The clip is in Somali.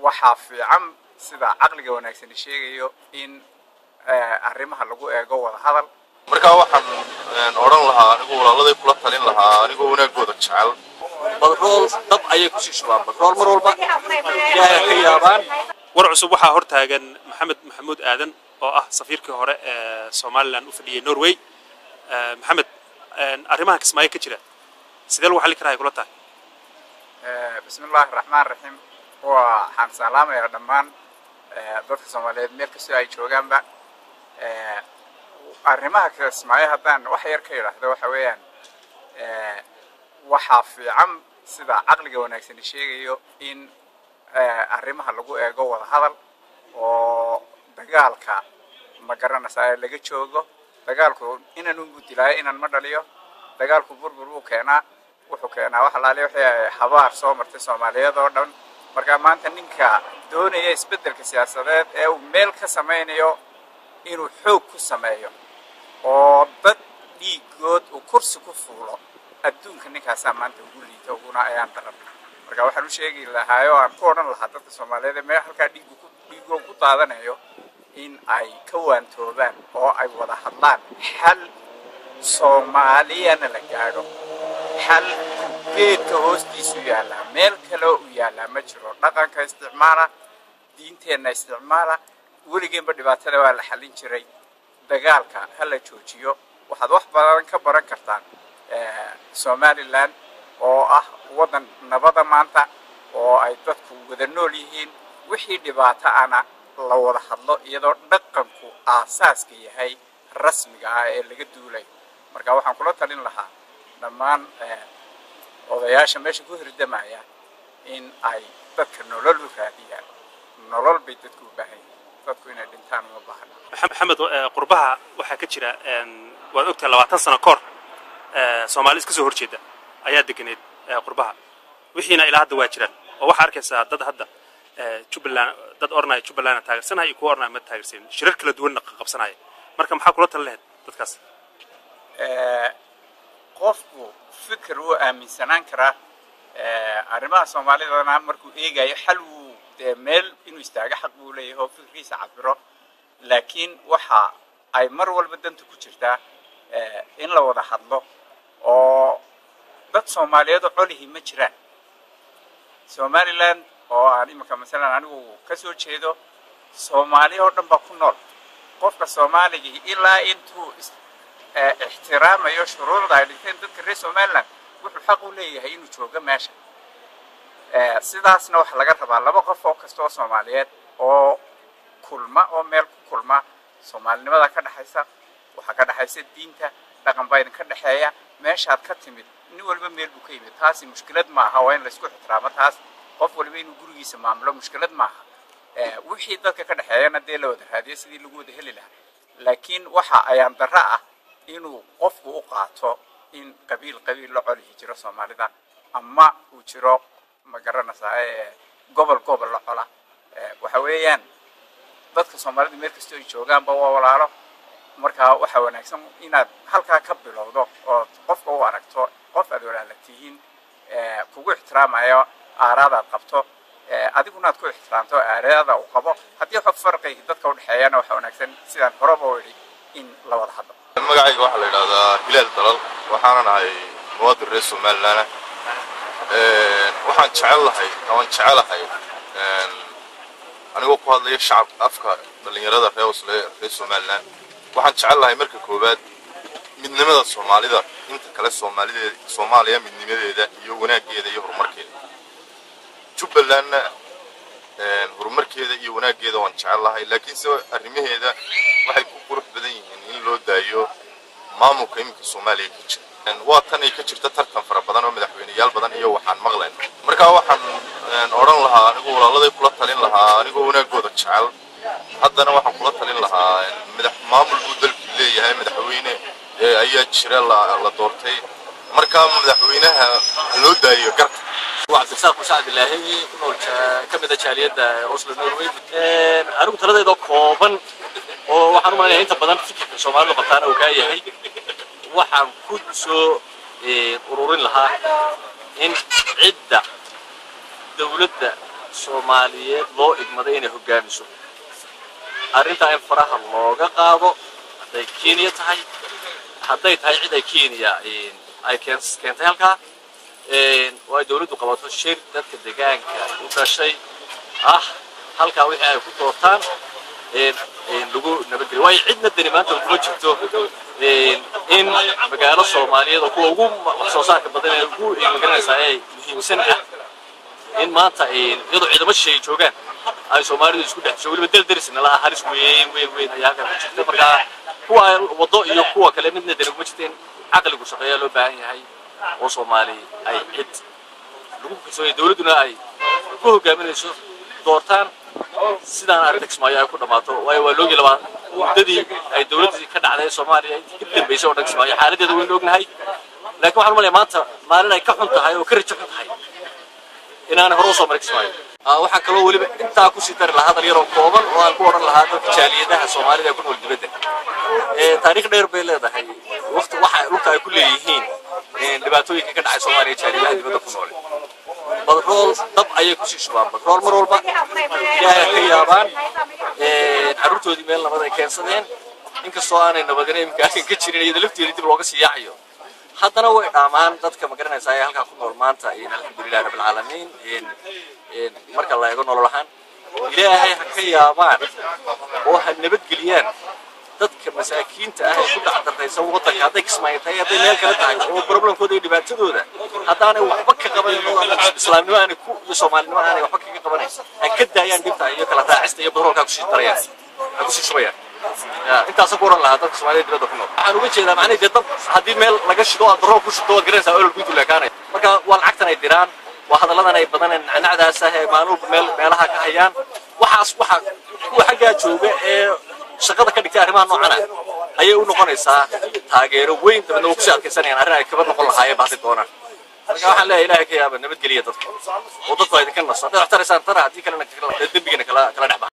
waxaa fiican sida caqliga wanaagsan sheegayo in arrimaha lagu eego wada hadal. marka waxaan oran lahaa anigu walaaladay kula talin lahaa anigu wanaagooda jecel badrool dab ayay ku sii shubaan badrool mar walba ilaahay ka yaabaan. war cusub waxaa hortaagan maxamed maxamuud aadan oo ah safiirkii hore ee Soomaaliland u fadhiyay Norway. maxamed arrimaha Kismaayo ka jira sidee loo xalin karaa kula tahay? bismillaahir rahmaanir rahiim. waxaan salaamayaa dhammaan dadka Soomaaliyeed meel kasta ay joogaanba. arrimaha Kismaayo haddaan wax yar ka yiraahdo waxa weeyaan waxaa fiican sida caqliga wanaagsan sheegayo in arrimaha lagu eego wada hadal oo dagaalka ma garanaysaa laga joogo. dagaalku inaan u gudilaayo inaan ma dhaliyo. dagaalku burbur uu keenaa wuxuu keenaa wax laaliyo wixii habaar soo martay Soomaaliyeed oo dhan. marka maanta ninka doonaya isbedelka siyaasadeed ee uu meel ka sameynayo inuu xoog ku sameeyo oo dad dhiigood uu kursi ku fuulo adduunka ninkaas maanta ugu liito uguna ayaan daran. marka waxaan u sheegi lahaa oo aan ku oran lahaa dadka Soomaaliyeed ee halka dhiigo ku daadanayo in ay ka waantoobaan oo ay wada hadlaan xal Soomaaliyana la gaadho. xal geedka hoostiisu yaala meel kale oo yaala ma jiro. dhaqanka isticmaala diinteena isticmaala weligeedba dhibaatada waa la xalin jiray. dagaalka hala joojiyo. waxaad wax badan ka baran kartaan Somaliland oo ah wadan nabada maanta oo ay dadku wada nool yihiin. wixii dhibaato ana la wada hadlo iyadoo dhaqanku aasaaska yahay rasmiga ah ee laga duulay. marka waxaan kula talin lahaa dhammaan odayaasha meesha ku hirdamaya in ay dadka nolol u raadiyaan. nolol bay dadku u baahan yihiin. dadku inay dhintaan uma baahna. maxamed qurbaha waxaa ka jira waad ogtahay 20 sano kor Soomaali iska soo horjeeda ayaa deganeed qurbaha wixiina ilaa hadda waa jiraan oo waxa arkaysaa dad hadda Jubaland dad ornay Jubaland taageersanay ku ornay ma taageersan shirar kala duwan qabsanay. marka maxaa kula talin lahayd dadkaas? qofku fikir uu aaminsanaan karaa arrimaha Soomaalida markuu eegayo xal uu meel inuu istaaga xaq uu leeyahay oo fikirkiisa cabiro. laakiin waxa ay mar walba danta ku jirtaa in la wada hadlo oo dad Soomaaliyeed oo colihi ma jiraan. Somaliland oo aan imika masalan anigu ka soo jeedo Soomaaliya oo dhan ba ku nool. qofka Soomaaliga ilaa intuu ixtiraamayo shuruucda ay dhigteen dadka reer Somaliland wuxuu xaq u leeyahay inuu joogo meesha. sidaasna waxa laga rabaa laba qof oo kasta oo Soomaaliyeed oo kulma oo meel ku kulma Soomaalinimada ka dhaxaysa waxa ka dhaxaysa diinta dhaqan baa ka dhaxeeya meeshaad ka timid nin walba meel buu ka yimid. taasi mushkilad ma aha waa in la isku ixtiraamo. taas qof walba inuu gurigiisa maamulo mushkilad ma aha. wixii dadka ka dhaxeeyana dee la wada raadiyo sidii lagu wada heli lahaa. laakiin waxa ayaan darro ah inuu qofku u qaato in qabiil la colihi jiro Soomaalida ama uu jiro ma garanaysaa gobol la cola. waxa weeyaan dadka Soomaalida meel kasta ay joogaanba waa walaalo. marka waxa wanaagsan inaad halka ka bilowdo oo qofka u aragto qof aad walaalatihiin kugu ixtiraamayo aaraadaad qabto adiguna aad ku ixtiraamto aaraada uu qabo. haddii wax farqi dadka u dhaxeeyana waxa wanaagsan sidaan horeba u yiri in la wada hadlo. magacayga waxa la yiraahdaa Hilaal Dalal waxaan ahay muwaadin reer Somaliland. waxaan jecelahay anigoo ku hadlaya shacabka afka dhalinyarada reer Somaliland. waxaan jecelahay marka koobaad midnimada Soomaalida inta kale Soomaaliya midnimadeeda iyo wanaageeda iyo horumarkeeda. Jubaland horumarkeeda iyo wanaageeda waan jecelahay laakiin soo arrimaheeda waxay ku qurux badan yihiin in loo daayo maamulka imika Soomaaliya ka jira. waa tan ay ka jirta tartan fara badan oo madaxweynayaal badan iyo waxaan maqlayn. marka waxaan oran lahaa anigu walaaladay kula talin lahaa anigu wanaagooda jecel. haddana waxaan kula talin lahaa maamul uu dalku leeyahay madaxweyne ayaa jira la doortay. marka madaxweynaha loo daayo garta. وعبد الساق مساعد الله كنول كمدة جالية أوسلو نوروي أنا قلت هذا كوبان وحنا ما يعني أنت بدنا فكر في الصومال لقطان أو كاي هاي وحنا كل شو قرورين لها إن عدة دولة Soomaaliyeed loo igmaday inay hogaamiso arrinta in faraha looga qaado hadday Kenya tahay hadday tahay cid ay Kenya ay keentay halkaa way dawladdu qabato shir dadka deegaanka u dhashay halkaa wixii ay ku doortaan lagu nabadgeliyo way cidna dani maanta kuma jirto in magaalo Soomaaliyeed oo kuwa ugu wax soo saarka badan ee ugu magaranaysa ay muhiimsan in maanta iyadoo ciidamo shay joogaan ay Soomaalidu isku dhex joogaan waliba daldarisna la halis weyn ayaa ka jirta markaa kuwa wado iyo kuwa kale midna dani kuma jirteen aqligu shaqeeya loo baahan yahay oo Soomaali ay cid lagu kalsoonay dawladuna ay ku hogaaminayso doortaan sidaan arrinta Kismaayo ay ku dhamaato waa loogi labaa muddadii ay dawladdu ka dhacday Soomaaliya intii ka dambeysay oo Kismaayo xaaladeedu weyn ognahay laakiin waxaan umaleeyaa maanta maalin ay ka xun tahay oo ka rajo xun tahay inaan hore u soo maray Kismaayo waxaan kaloo waliba intaa ku sii dari lahaa hadal yar oo kooban oo aan ku oran lahaa dadka jaaliyadaha Soomaalida ee ku nool dibadda taariikh dheer bay leedahay waqti waxa ay ku leeyihiin dhibaatooyinka ka dhacay Soomaaliya jaaliyadaha dibadda ku nool badrool dab ayay ku sii shubaan badrool mar walba ilaahay ka yaabaan carruurtoodii meel nabad ay keensadeen inkastoo aanay nabadina imika ka jirin iyada lafteeda dib looga sii yaacayo haddana way dhaamaan dadka ma garanaysaa ee halkaa ku nool maanta alxamdulillahi rabbil caalamiin marka la eego nolol ahaan ilaahay ha ka yaabaan oo ha nabadgeliyaan dadka masaakiinta ah ee ku dhacdaraysan waddanka hadday Kismaayo tahay hadday meel kale tahay oo problemkooda iyo dhibaatadooda haddaanay waxba ka qabanin islaamnimo aanay ku iyo Soomaalinimo aanay waxba ka qabanin ay ka daayaan dhibta iyo kala raacista iyo badroolka ku sii darayaan ku sii shubayaan intaas ku oran lahaa dadka Soomaaliyeed dibadda ku nool waxaan uga jeedaa macnaheedu dad haddii meel laga shido badrool ku shido garanaysaa oo guud u leekaanay marka waa lacagtan ay diraan waa hadalladan ay badaneen nacnacdaas ah ee maaluub meelaha ka hayaan waxa kuwa xagga jooga ee shaqada ka dhigtay arrimaha noocan ah ayay u noqonaysaa taageero weyn dabadna uu ku sii adkaysanayaan arrin ay kaba noqon lahaayeen baadi doonaan marka waxaan leeyahay ilaahay ka yaaba nabadgeliya dadka oo dadku ay ka nasan waxtaraysan tara haddii kalena dembigana kala dhex